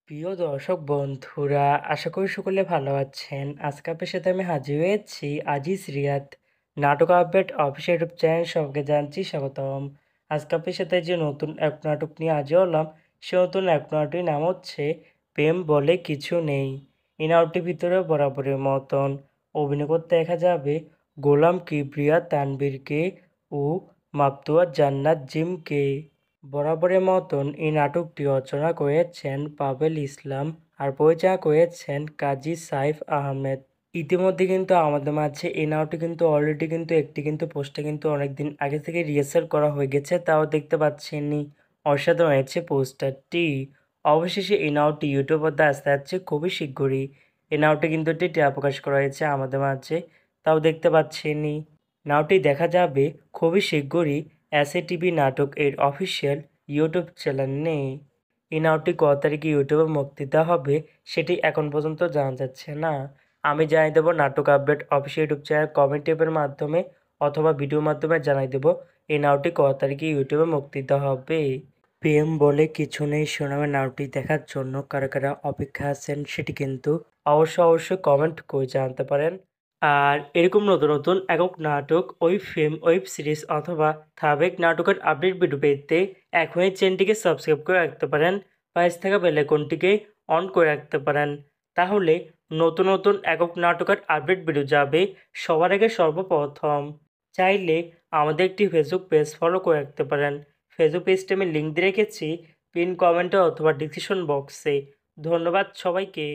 প্রিয় দর্শক বন্ধুরা, আশা করি সকলে ভালো আছেন। আজকে আপনার সাথে আমি হাজির হয়েছি আজিজ রিয়াদ নাটক আপডেট অফিসিয়াল ইউটিউব চ্যানেল। সবাইকে জানছি স্বাগতম। আজকে আপনার সাথে যে নতুন এক নাটক নিয়ে হাজির হলাম, সে নতুন এক নাটকের নাম হচ্ছে প্রেম বলে কিছু নেই। এই নাটকটির ভিতরে বরাবরের মতন অভিনয় করতে দেখা যাবে গোলাম কিবরিয়া তানবীরকে ও মাকতুয়া জান্নাত জিমকে। বরাবরের মতন এই নাটকটি রচনা করেছেন পাভেল ইসলাম আর পরিচালনা করেছেন কাজী সাইফ আহমেদ। ইতিমধ্যে কিন্তু আমাদের মাঝে এই নাটকটি কিন্তু অলরেডি কিন্তু একটি কিন্তু পোস্টে কিন্তু অনেকদিন আগে থেকে রিহার্সাল করা হয়ে গেছে, তাও দেখতে পাচ্ছেননি। অসাধারণ হয়েছে পোস্টারটি। অবশেষে এই নাটকটি ইউটিউব পর্দায় আসতে যাচ্ছে খুবই শীঘ্রই। এই নাটকটি কিন্তু একটি টিয়া প্রকাশ করা হয়েছে আমাদের মাঝে, তাও দেখতে পাচ্ছেননি। নাটকটি দেখা যাবে খুবই শীঘ্রই এসএ টিভি নাটক এর অফিসিয়াল ইউটিউব চ্যানেলে। এই নাটকটি কত তারিখে ইউটিউবে মুক্তি দেওয়া হবে সেটি এখন পর্যন্ত জানা যাচ্ছে না। আমি জানিয়ে দেবো নাটক update official YouTube channel comment টেপের মাধ্যমে অথবা ভিডিওর মাধ্যমে জানিয়ে দেবো এই নাটকটি কত তারিখে ইউটিউবে মুক্তি দেওয়া হবে। প্রেম বলে কিছু নেই শিরোনামের নাটকটি দেখার জন্য কারা কারা অপেক্ষা আছেন সেটি কিন্তু অবশ্যই কমেন্ট করে জানাতে পারেন। আর এরকম নতুন নতুন একক নাটক, ওয়েব ফিল্ম, ওয়েব সিরিজ অথবা ধারাবাহিক নাটকের আপডেট ভিডিও পেতে এখনই চ্যানেলটিকে সাবস্ক্রাইব করে রাখতে পারেন, পাশে থাকা বেল আইকনটিকে অন করে রাখতে পারেন। তাহলে নতুন নতুন একক নাটকের আপডেট ভিডিও যাবে সবার আগে সর্বপ্রথম। চাইলে আমাদের একটি ফেসবুক পেজ ফলো করে রাখতে পারেন। ফেসবুক পেজটি আমি লিঙ্ক দিয়ে রেখেছি পিন কমেন্টে অথবা ডিসক্রিপশন বক্সে। ধন্যবাদ সবাইকে।